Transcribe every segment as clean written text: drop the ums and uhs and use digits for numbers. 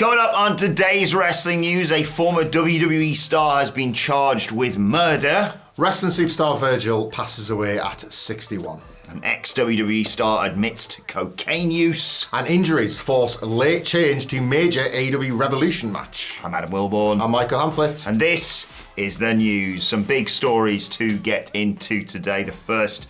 Coming up on today's wrestling news, a former WWE star has been charged with murder. Wrestling superstar Virgil passes away at 61. An ex-WWE star admits to cocaine use. And injuries force a late change to major AEW Revolution match. I'm Adam Wilborn. I'm Michael Hamflett. And this is the news. Some big stories to get into today. The first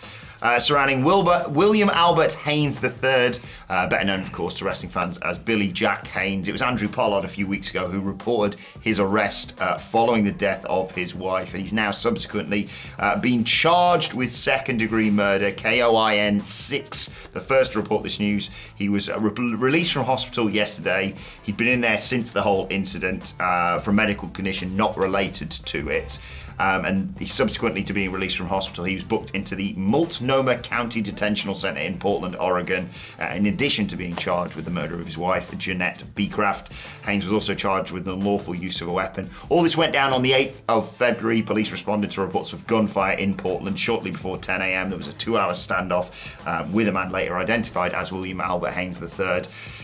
surrounding William Albert Haynes III, better known, of course, to wrestling fans as Billy Jack Haynes. It was Andrew Pollard a few weeks ago who reported his arrest following the death of his wife, and he's now subsequently been charged with second-degree murder, KOIN 6. The first to report this news, he was released from hospital yesterday. He'd been in there since the whole incident for a medical condition not related to it. And subsequently to being released from hospital, he was booked into the Multnomah County Detention Center in Portland, Oregon, in addition to being charged with the murder of his wife, Jeanette Beecraft. Haynes was also charged with unlawful use of a weapon. All this went down on the 8th of February. Police responded to reports of gunfire in Portland shortly before 10 a.m. There was a 2-hour standoff with a man later identified as William Albert Haynes III.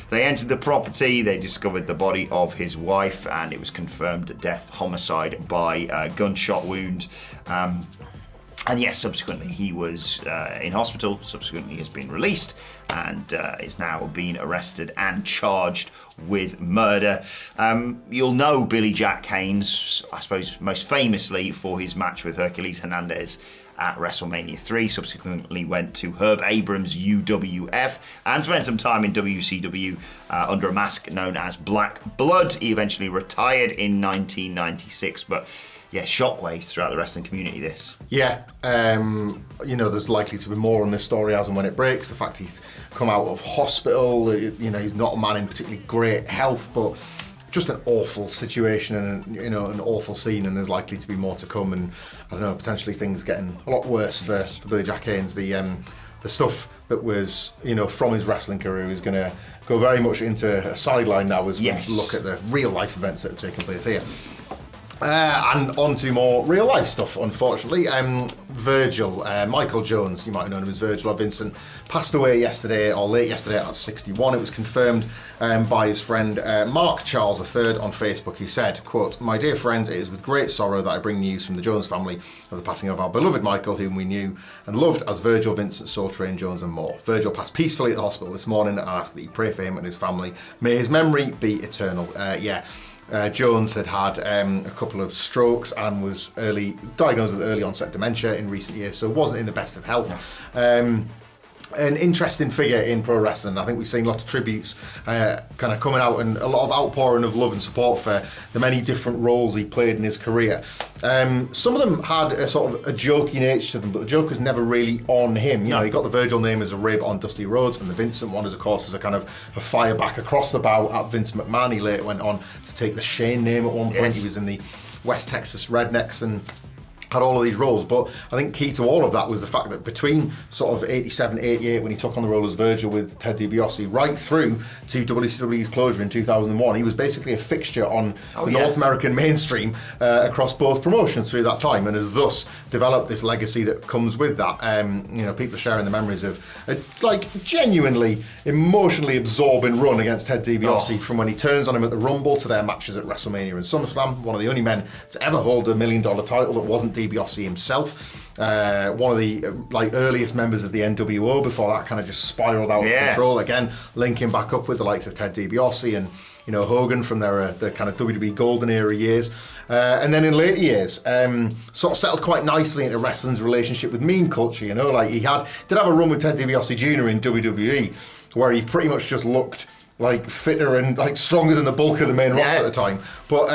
They entered the property, they discovered the body of his wife, and it was confirmed death, homicide by gunshot wound. And yes, subsequently he was in hospital, subsequently has been released, and is now being arrested and charged with murder. You'll know Billy Jack Haynes, I suppose most famously for his match with Hercules Hernandez at WrestleMania 3, subsequently went to Herb Abrams' UWF and spent some time in WCW under a mask known as Black Blood. He eventually retired in 1996, but yeah, shockwaves throughout the wrestling community, this. Yeah, there's likely to be more on this story as and when it breaks. The fact he's come out of hospital, he's not a man in particularly great health, but just an awful situation and an awful scene, and there's likely to be more to come, and I don't know, potentially things getting a lot worse for Billy Jack Haynes. The stuff that was from his wrestling career is going to go very much into a sideline now as we look at the real life events that have taken place here. And on to more real life stuff, unfortunately. Virgil, Michael Jones, you might have known him as Virgil or Vincent, passed away late yesterday at 61. It was confirmed by his friend Mark Charles III on Facebook, who said, quote, "My dear friends, it is with great sorrow that I bring news from the Jones family of the passing of our beloved Michael, whom we knew and loved as Virgil, Vincent, Soul Train, Jones and more. Virgil passed peacefully at the hospital this morning and asked that you pray for him and his family. May his memory be eternal." Jones had a couple of strokes and was diagnosed with early onset dementia in recent years, so wasn't in the best of health. An interesting figure in pro wrestling. I think we've seen lots of tributes kind of coming out, and a lot of outpouring of love and support for the many different roles he played in his career. Some of them had a sort of a jokey nature to them, but the joke was never really on him. He got the Virgil name as a rib on Dusty Rhodes, and the Vincent one, of course, as a kind of a fire back across the bow at Vince McMahon. He later went on to take the Shane name at one point. Yes. He was in the West Texas Rednecks and had all of these roles, but I think key to all of that was the fact that between sort of 87, 88, when he took on the role as Virgil with Ted DiBiase, right through to WCW's closure in 2001, he was basically a fixture on the North American mainstream across both promotions through that time, and has thus developed this legacy that comes with that. People sharing the memories of a genuinely emotionally absorbing run against Ted DiBiase, from when he turns on him at the Rumble to their matches at WrestleMania and SummerSlam. One of the only men to ever hold a $1 million title that wasn't DiBiase himself. One of the earliest members of the NWO before that kind of just spiraled out of control. Again, linking back up with the likes of Ted DiBiase and Hogan from their kind of WWE golden era years. And then in later years, sort of settled quite nicely into wrestling's relationship with meme culture. He did have a run with Ted DiBiase Jr. in WWE, where he pretty much just looked fitter and stronger than the bulk of the main roster at the time, but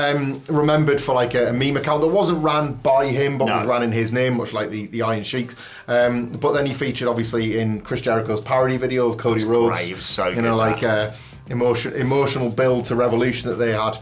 remembered for a meme account that wasn't ran by him but was ran in his name, much like the Iron Sheiks. But then he featured obviously in Chris Jericho's parody video of Cody Rhodes. Great. It was so good, emotional build to Revolution that they had.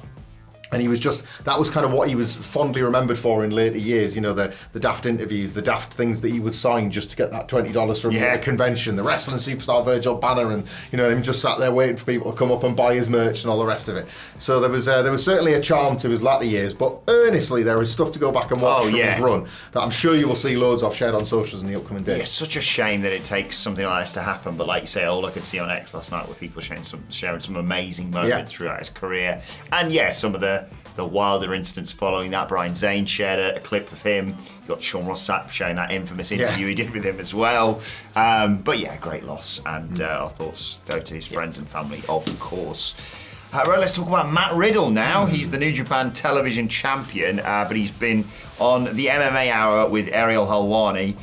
And he was that was kind of what he was fondly remembered for in later years, you know, the daft interviews, the daft things that he would sign just to get that $20 from a convention, the wrestling superstar Virgil banner, and, you know, him just sat there waiting for people to come up and buy his merch and all the rest of it. So there was certainly a charm to his latter years, but earnestly there is stuff to go back and watch from his run that I'm sure you will see loads of shared on socials in the upcoming days. Yeah, it's such a shame that it takes something like this to happen, but like you say, all I could see on X last night were people sharing some amazing moments throughout his career. And some of the wilder incidents following that. Brian Zane shared a clip of him. You got Sean Ross Sapp showing that infamous interview he did with him as well. But great loss, and our thoughts go to his friends and family, of course. Right, let's talk about Matt Riddle now. He's the New Japan Television Champion, but he's been on the MMA Hour with Ariel Helwani,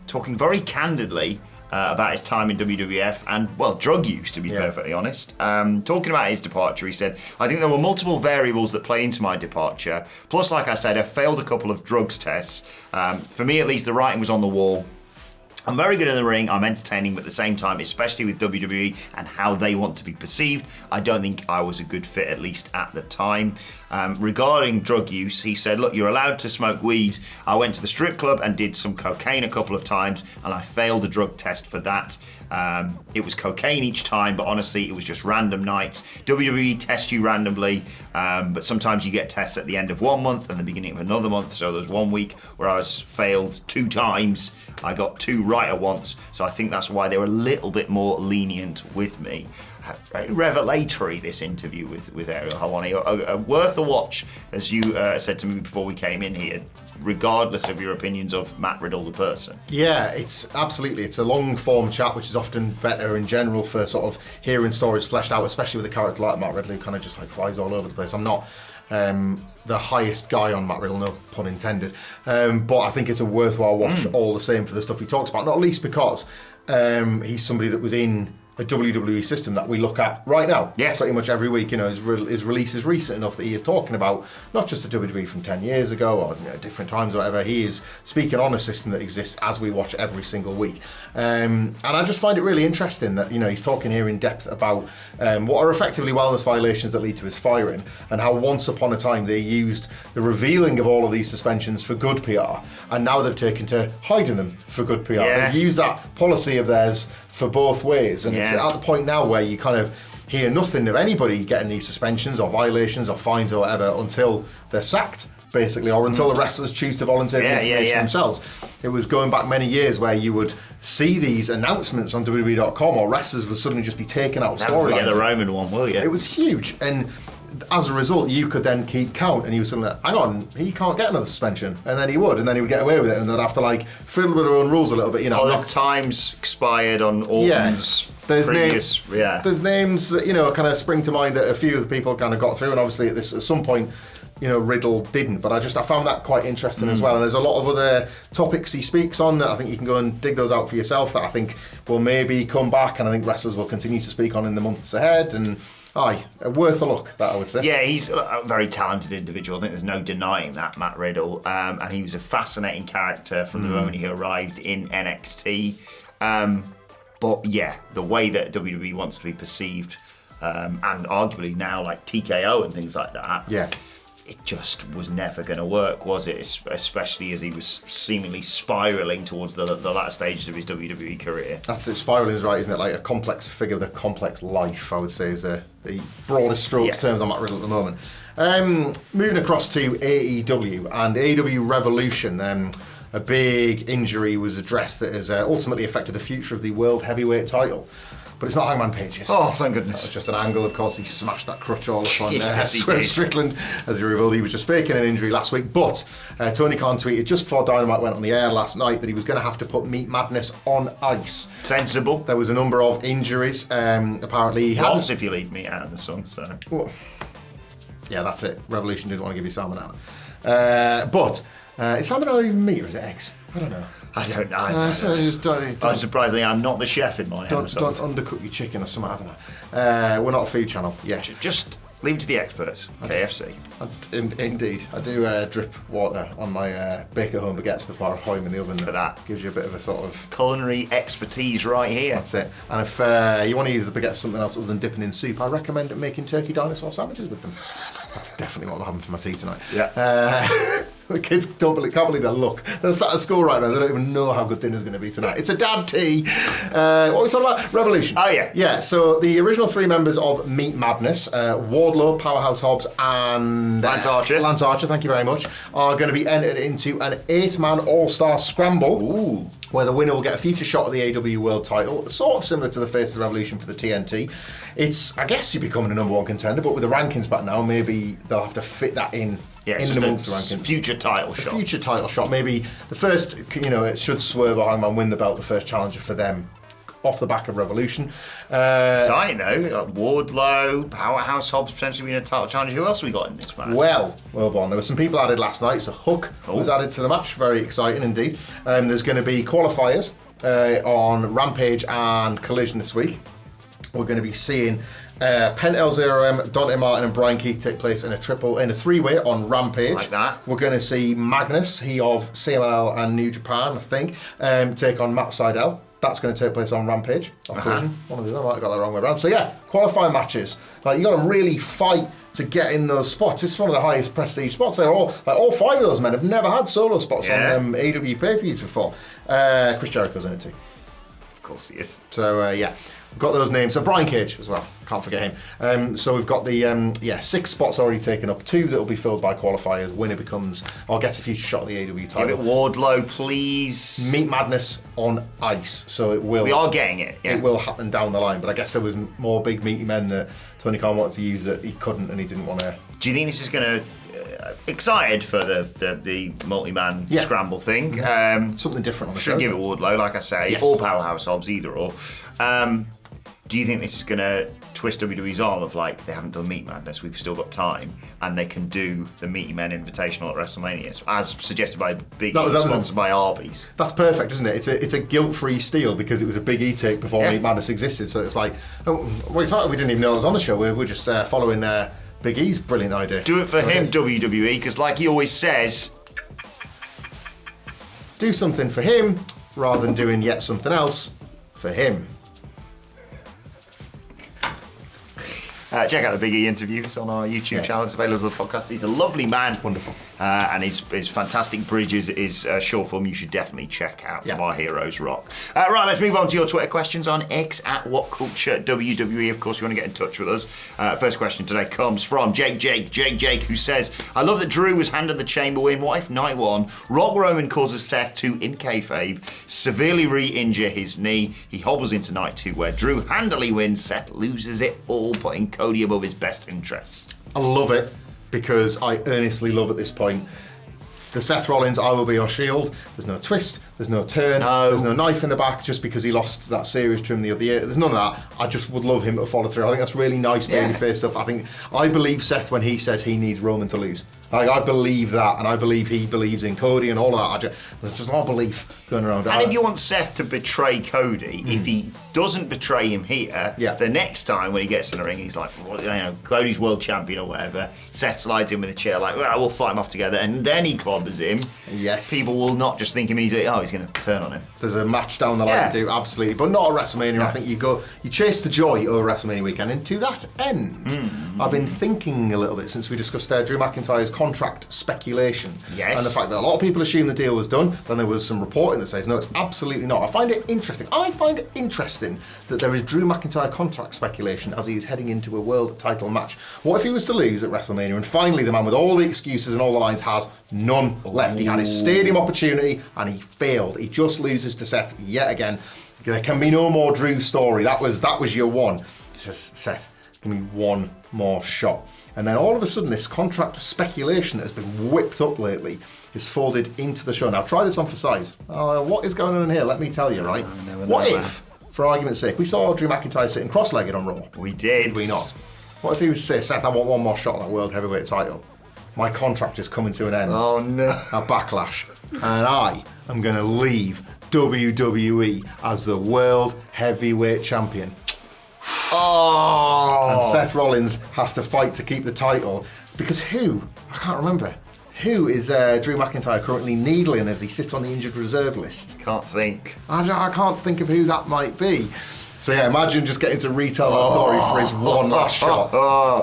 talking very candidly about his time in WWF and, drug use, to be perfectly honest. Talking about his departure, he said, I think there were multiple variables that play into my departure. Plus, like I said, I failed a couple of drugs tests. For me, at least, the writing was on the wall. I'm very good in the ring, I'm entertaining, but at the same time, especially with WWE and how they want to be perceived, I don't think I was a good fit, at least at the time. Regarding drug use, he said, look, you're allowed to smoke weed. I went to the strip club and did some cocaine a couple of times, and I failed a drug test for that. It was cocaine each time, but honestly, it was just random nights. WWE tests you randomly, but sometimes you get tests at the end of 1 month and the beginning of another month. So there was 1 week where I was failed 2 times. I got 2 right at once, so I think that's why they were a little bit more lenient with me. Very revelatory, this interview with Ariel Helwani. Worth a watch, as you said to me before we came in here, regardless of your opinions of Matt Riddle the person. Yeah, it's a long form chat, which is often better in general for sort of hearing stories fleshed out, especially with a character like Matt Riddle who kind of just like flies all over the place. I'm not the highest guy on Matt Riddle, no pun intended, but I think it's a worthwhile watch all the same for the stuff he talks about, not least because he's somebody that was in a WWE system that we look at right now, pretty much every week. You know, his release is recent enough that he is talking about not just the WWE from 10 years ago or different times or whatever. He is speaking on a system that exists as we watch every single week. And I just find it really interesting that, you know, he's talking here in depth about what are effectively wellness violations that lead to his firing, and how once upon a time they used the revealing of all of these suspensions for good PR, and now they've taken to hiding them for good PR. They've used that policy of theirs for both ways, and it's at the point now where you kind of hear nothing of anybody getting these suspensions or violations or fines or whatever until they're sacked, basically, or until the wrestlers choose to volunteer the information themselves. It was going back many years where you would see these announcements on WWE.com, or wrestlers would suddenly just be taken out of storylines. Never forget the Roman one, will you? It was huge, and as a result, you could then keep count, and he was suddenly like, hang on, he can't get another suspension, and then he would get away with it, and they'd have to like fiddle with their own rules a little bit, you know. The times expired on Orton's there's previous, names, there's names that, you know, kind of spring to mind that a few of the people kind of got through, and obviously at some point, you know, Riddle didn't, but I found that quite interesting as well. And there's a lot of other topics he speaks on that I think you can go and dig those out for yourself, that I think will maybe come back, and I think wrestlers will continue to speak on in the months ahead. And worth a look, that I would say. Yeah, he's a very talented individual. I think there's no denying that, Matt Riddle. And he was a fascinating character from the moment he arrived in NXT. But yeah, the way that WWE wants to be perceived, and arguably now like TKO and things like that. Yeah. It just was never going to work, was it? Especially as he was seemingly spiralling towards the latter stages of his WWE career. That's it, spiralling is right, isn't it? Like a complex figure with a complex life, I would say, is the broadest strokes terms on Matt Riddle at the moment. Moving across to AEW and AEW Revolution. A big injury was addressed that has ultimately affected the future of the World Heavyweight title. But it's not Hangman Page's. Oh, thank goodness. That was just an angle. Of course, he smashed that crutch all up on Swerve Strickland, as he revealed he was just faking an injury last week. But Tony Khan tweeted just before Dynamite went on the air last night that he was going to have to put Meat Madness on ice. Sensible. There was a number of injuries. Apparently, lots if you leave meat out of the sun. So. Well, yeah, that's it. Revolution didn't want to give you salmonella. But is salmonella even meat or is it eggs? I don't know. I don't know. I'm surprised I'm not the chef in my house. Don't undercook your chicken or something. I don't know. We're not a food channel yet. Just Leave it to the experts. KFC. Indeed. I do drip water on my bake-at-home baguettes before I hot them in the oven. For that. Gives you a bit of a sort of... Culinary expertise right here. That's it. And if you want to use the baguettes for something else other than dipping in soup, I recommend making turkey dinosaur sandwiches with them. That's definitely what I'm having for my tea tonight. Yeah. The kids can't believe their luck. They're sat at school right now. They don't even know how good dinner's going to be tonight. It's a dad tea. What are we talking about? Revolution. Oh, yeah. Yeah, so the original 3 members of Meat Madness, Wardlow, Powerhouse Hobbs, and... Lance Archer. Lance Archer, thank you very much, are going to be entered into an 8-man all-star scramble. Ooh. Where the winner will get a future shot at the AW World title, sort of similar to the Face of the Revolution for the TNT. It's, I guess, you're becoming a number 1 contender, but with the rankings back now, maybe they'll have to fit that in. Yeah, it's in just the rankings. Future title shot. Future title shot. Maybe the first, it should Swerve or Hangman win the belt, the first challenger for them off the back of Revolution. Exciting though, Wardlow, Powerhouse Hobbs potentially being a title challenger. Who else have we got in this match? Well, Bon, there were some people added last night. So Hook was added to the match. Very exciting indeed. There's going to be qualifiers on Rampage and Collision this week. We're going to be seeing Pent L0M, Dante Martin and Brian Keith take place in a 3-way on Rampage. Like that. We're going to see Magnus, he of CMLL and New Japan, I think, take on Matt Sydal. That's going to take place on Rampage. On Collision. One of these, I might have got that wrong way around. So yeah, qualifying matches. Like, you got to really fight to get in those spots. It's one of the highest prestige spots. They're all 5 of those men have never had solo spots on AW pay-per-views before. Chris Jericho's in it too. Of course he is. So yeah, we've got those names. So Brian Cage as well. Can't forget him. So we've got the 6 spots already taken up. 2 that will be filled by qualifiers. Winner becomes or gets a future shot at the AW title. Give it Wardlow, please. Meat Madness on ice. So it will. We are getting it. Yeah. It will happen down the line. But I guess there was more big meaty men that Tony Khan wanted to use that he couldn't and he didn't want to. Do you think this is going to? Excited for the multi-man scramble thing. Something different on the show. Should give it Wardlow, like I say, Yes. or Powerhouse Hobbs, either or. Do you think this is going to twist WWE's arm of like, they haven't done Meat Madness, we've still got time, and they can do the Meaty Men Invitational at WrestleMania, as suggested by Big E, sponsored by Arby's? That's perfect, isn't it? It's a guilt-free steal because it was a Big E take before Meat Madness existed. So it's like, it's not like we didn't even know it was on the show. We're just following Big E's brilliant idea. Do it for him, WWE, because like he always says, do something for him rather than doing yet something else for him. Check out the Big E interviews on our YouTube channel. It's available as a podcast. He's a lovely man. Wonderful. And his fantastic bridges is short form you should definitely check out from Our Heroes Rock. Right, let's move on to your Twitter questions on X at WhatCulture WWE. Of course, you want to get in touch with us. First question today comes from Jake, who says, I love that Drew was handed the Chamber win. What if night 1, Rock Roman causes Seth to, in kayfabe, severely re-injure his knee? He hobbles into night 2 where Drew handily wins. Seth loses it all, putting Cody above his best interest. I love it because I earnestly love at this point the Seth Rollins I will be your shield. There's no twist, there's no turn, there's no knife in the back just because he lost that series to him the other year. There's none of that. I just would love him to follow through. I think that's really nice babyface stuff. I believe Seth when he says he needs Roman to lose. I believe that, and I believe he believes in Cody and all of that. There's just a lot of belief going around. And if you want Seth to betray Cody, if he doesn't betray him here, the next time when he gets in the ring, he's like, Cody's world champion or whatever. Seth slides in with a chair like, well, we'll fight him off together, and then he clobbers him. Yes. People will not just think immediately, he's going to turn on him. There's a match down the line to do, absolutely, but not at WrestleMania. I think you chase the joy over WrestleMania weekend, and to that end, I've been thinking a little bit since we discussed Drew McIntyre's contract speculation. Yes. And the fact that a lot of people assume the deal was done, then there was some reporting that says, no, it's absolutely not. I find it interesting that there is Drew McIntyre contract speculation as he is heading into a world title match. What if he was to lose at WrestleMania and finally the man with all the excuses and all the lines has none left? He had his stadium opportunity and he failed. He just loses to Seth yet again. There can be no more Drew story. That was your one. He says, Seth, give me one more shot. And then all of a sudden, this contract speculation that has been whipped up lately is folded into the show. Now, try this on for size. What is going on in here? Let me tell you, right? What if, for argument's sake, we saw Drew McIntyre sitting cross-legged on Raw? We did. Did we not? What if he was to say, Seth, I want one more shot at that World Heavyweight title. My contract is coming to an end. Oh, no. A backlash. And I am going to leave WWE as the World Heavyweight Champion. Oh, And Seth Rollins has to fight to keep the title because who? I can't remember. Who is Drew McIntyre currently needling as he sits on the injured reserve list? Can't think. I can't think of who that might be. So yeah, imagine just getting to retell that story for his one last shot,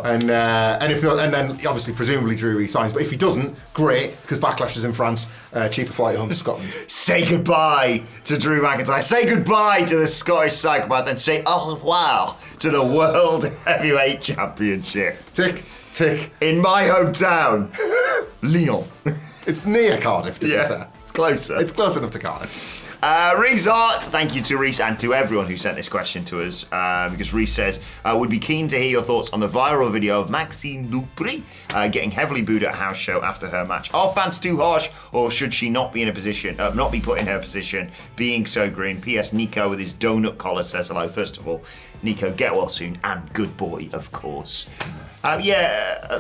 and if not, and then obviously presumably Drew resigns. But if he doesn't, great, because Backlash is in France, cheaper flight home to Scotland. Say goodbye to Drew McIntyre. Say goodbye to the Scottish psychopath, and say au revoir to the World Heavyweight Championship. Tick, tick. In my hometown, Lyon. It's near Cardiff, to be fair. It's closer. It's close enough to Cardiff. Reese Hart, thank you to Reese and to everyone who sent this question to us, because Reese says, would be keen to hear your thoughts on the viral video of Maxine Dupri getting heavily booed at a house show after her match. Are fans too harsh, or should she not be in a position, not be put in her position, being so green? P.S. Nico with his donut collar says hello. First of all, Nico, get well soon, and good boy, of course. A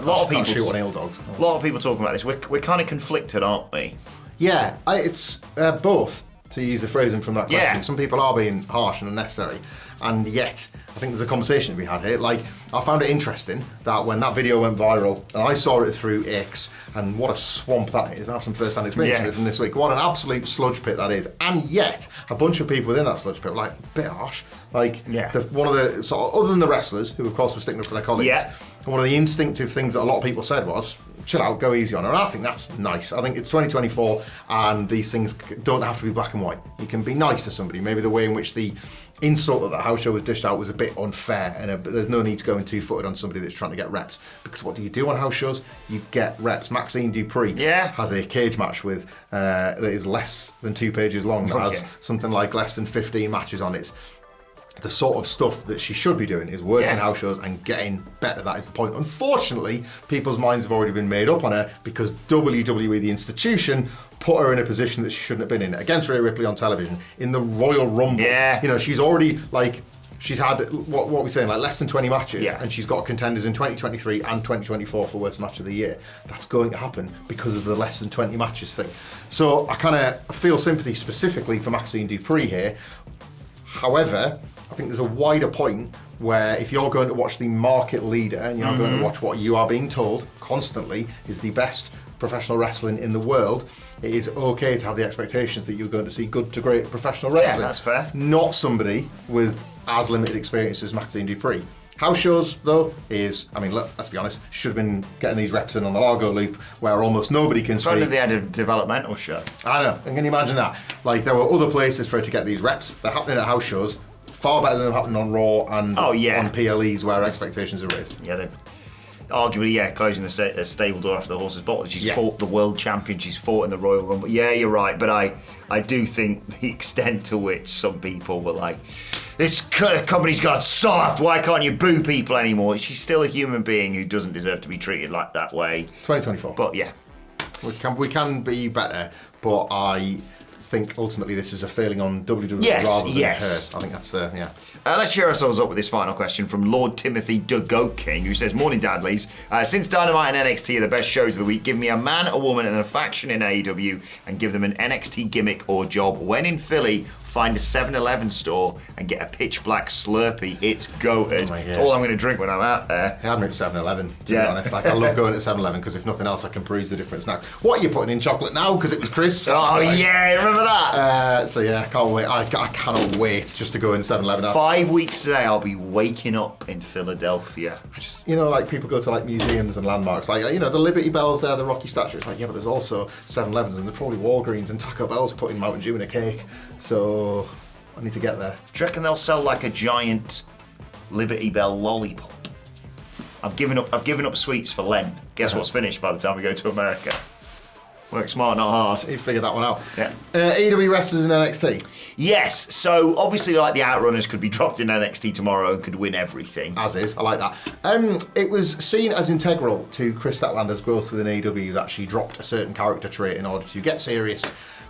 lot of people. Shoot on ale dogs. A lot of people talking about this. We're kind of conflicted, aren't we? Yeah, it's both. To use the phrasing from that question, some people are being harsh and unnecessary, and yet I think there's a conversation to be had here. Like, I found it interesting that when that video went viral, and I saw it through X, and what a swamp that is. I have some first-hand experience of it from this week. What an absolute sludge pit that is, and yet a bunch of people within that sludge pit were like, a bit harsh. Like, one of the sort of, other than the wrestlers, who of course were sticking up for their colleagues, one of the instinctive things that a lot of people said was, chill out, go easy on her. And I think that's nice. I think it's 2024 and these things don't have to be black and white. You can be nice to somebody. Maybe the way in which the insult that the house show was dished out was a bit unfair, and there's no need to go in two-footed on somebody that's trying to get reps. Because what do you do on house shows? You get reps. Maxine Dupri has a cage match with that is less than 2 pages long, that has something like less than 15 matches on it. The sort of stuff that she should be doing is working house shows and getting better. That is the point. Unfortunately, people's minds have already been made up on her because WWE, the institution, put her in a position that she shouldn't have been in. Against Rhea Ripley on television, in the Royal Rumble. You know, she's already, like, she's had, what are we saying, like less than 20 matches, and she's got contenders in 2023 and 2024 for Worst Match of the Year. That's going to happen because of the less than 20 matches thing. So I kind of feel sympathy specifically for Maxine Dupri here. However, I think there's a wider point where if you're going to watch the market leader and you're going to watch what you are being told constantly is the best professional wrestling in the world, it is okay to have the expectations that you're going to see good to great professional wrestling. Yeah, that's fair. Not somebody with as limited experience as Maxine Dupri. House shows, though, is, I mean, look, let's be honest, should have been getting these reps in on the Largo Loop where almost nobody can see. Only they had a developmental show. I know, and can you imagine that? Like, there were other places for her to get these reps. They're happening at house shows. Far better than them happening on Raw and on PLEs where expectations are raised. Yeah, they're arguably, closing the stable door after the horse's bolted. She's fought the world champion, she's fought in the Royal Rumble. Yeah, you're right, but I do think the extent to which some people were like, this company's got soft, why can't you boo people anymore? She's still a human being who doesn't deserve to be treated like that way. It's 2024. But yeah. We can be better, but I think ultimately this is a failing on WWE rather than her. I think that's let's cheer ourselves up with this final question from Lord Timothy the Goat King, who says, morning Dadleys, since Dynamite and NXT are the best shows of the week, give me a man, a woman and a faction in AEW and give them an NXT gimmick or job. When in Philly, find a 7-Eleven store and get a pitch black Slurpee. It's goated. It's all I'm going to drink when I'm out there. Yeah, I'm at 7-Eleven, to be honest. Like, I love going to 7-Eleven because if nothing else, I can peruse the different snacks. What are you putting in chocolate now? Because it was crisps. Yeah, remember that? So yeah, I can't wait. I cannot wait just to go in 7-Eleven. 5 weeks today, I'll be waking up in Philadelphia. I just, like people go to like museums and landmarks, like, the Liberty Bells there, the Rocky statue. It's like, but there's also 7-Elevens and there's probably Walgreens and Taco Bell's putting Mountain Dew in a cake. So I need to get there. Do you reckon they'll sell like a giant Liberty Bell lollipop? I've given up sweets for Lent. Guess what's finished by the time we go to America? Work smart, not hard. You figured that one out. Yeah. AEW wrestlers in NXT. Yes. So obviously, like the Outrunners could be dropped in NXT tomorrow and could win everything. As is, I like that. It was seen as integral to Chris Statlander's growth within AEW that she dropped a certain character trait in order to get serious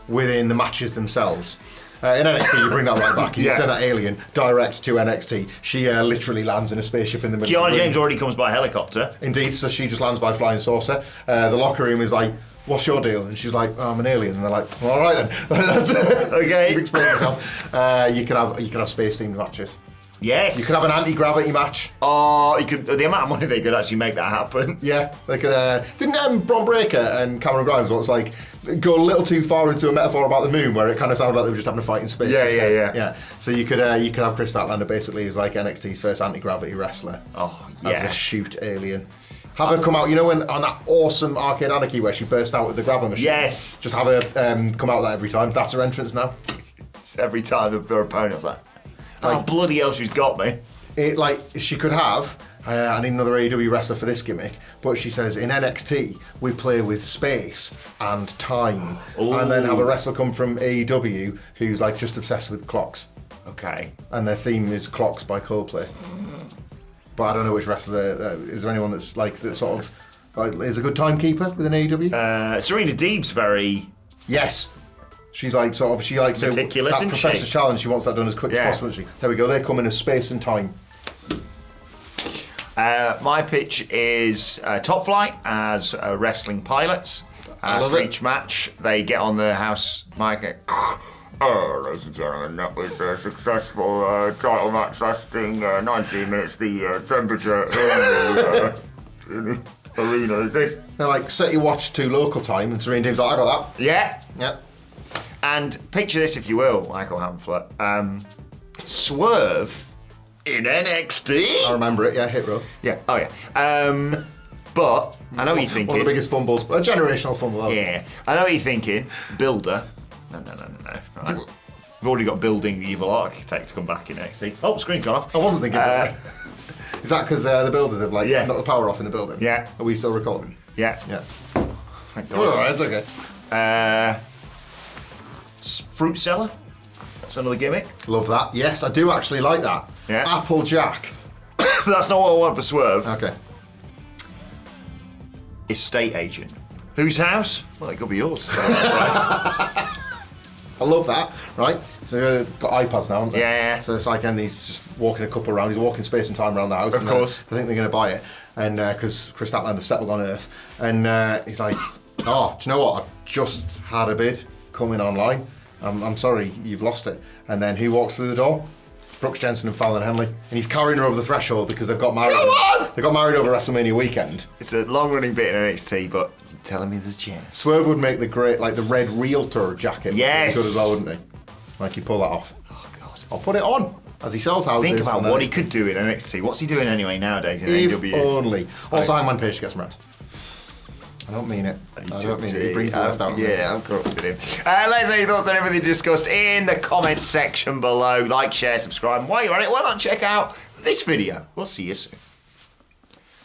within the matches themselves. In NXT, you bring that right back. You send that alien direct to NXT. She literally lands in a spaceship in the middle of the ring. James already comes by helicopter. Indeed, so she just lands by flying saucer. The locker room is like, what's your deal? And she's like, I'm an alien. And they're like, all right then. That's okay. You explain yourself. You could have space-themed matches. Yes. You could have an anti-gravity match. Oh, you could. The amount of money they could actually make that happen. Yeah, they could. Didn't Bron Breakker and Cameron Grimes once like go a little too far into a metaphor about the moon, where it kind of sounded like they were just having a fight in space? Yeah. So you could have Chris Statlander basically as like NXT's first anti-gravity wrestler. Oh, as a shoot alien. Have her come out, when on that awesome Arcade Anarchy where she burst out with the grabber machine. Yes. Just have her come out of that every time. That's her entrance now. Every time her opponent was like, oh bloody hell, she's got me. She could have. I need another AEW wrestler for this gimmick, but she says in NXT we play with space and time, and then have a wrestler come from AEW who's like just obsessed with clocks. Okay. And their theme is Clocks by Coldplay. But I don't know which wrestler. Is there anyone that's like that sort of is a good timekeeper within AEW? Serena Deeb's very. Yes. She's like sort of meticulous, that isn't Professor's she? Challenge. She wants that done as quick as possible. Isn't she? There we go. They come in as space and time. My pitch is Top Flight as wrestling pilots. After each match, they get on the house mic. Ladies and gentlemen, that was a successful title match lasting 19 minutes. The temperature in the arena is this. They're like, set your watch to local time, and Serena Deeb's like, I got that. Yeah. And picture this, if you will, Michael Hamflett. Swerve in NXT. I remember it, yeah, hit row. Yeah, oh yeah. But I know what you're thinking. One of the biggest fumbles, a generational fumble. Yeah, I know what you're thinking. Builder. No. Right. We've already got Building the Evil Architect to come back in NXT. Oh, screen's gone off. I wasn't thinking about that. Is that because the builders have knocked the power off in the building? Yeah. Are we still recording? Yeah. Thank you. Alright, it's okay. Fruit seller. That's another gimmick. Love that. Yes, I do actually like that. Yeah. Applejack. That's not what I want for Swerve. Okay. Estate agent. Whose house? Well, it could be yours. I love that, right? So they've got iPads now, haven't they? Yeah. So it's like, and he's just walking a couple around. He's walking space and time around the house. Of course. They think they're going to buy it, and because Chris Statlander settled on Earth, and he's like, "Oh, do you know what? I've just had a bid coming online. I'm sorry, you've lost it." And then who walks through the door? Brooks Jensen and Fallon Henley, and he's carrying her over the threshold because they've got married. Come on! They got married over WrestleMania weekend. It's a long-running bit in NXT, but you're telling me there's a chance. Swerve would make the great, the red realtor jacket. Yes. Good as well, wouldn't he? Like he'd pull that off. Oh God. I'll put it on as he sells houses. Think about what he could do in NXT. What's he doing anyway nowadays in AEW? If only. Also, Hangman Page to get some reps. I don't mean it. I don't mean it. He brings the best out of me. Yeah, I'm corrupted him. Let us know your thoughts on everything discussed in the comments section below. Like, share, subscribe. And while you're at it, why not check out this video? We'll see you soon.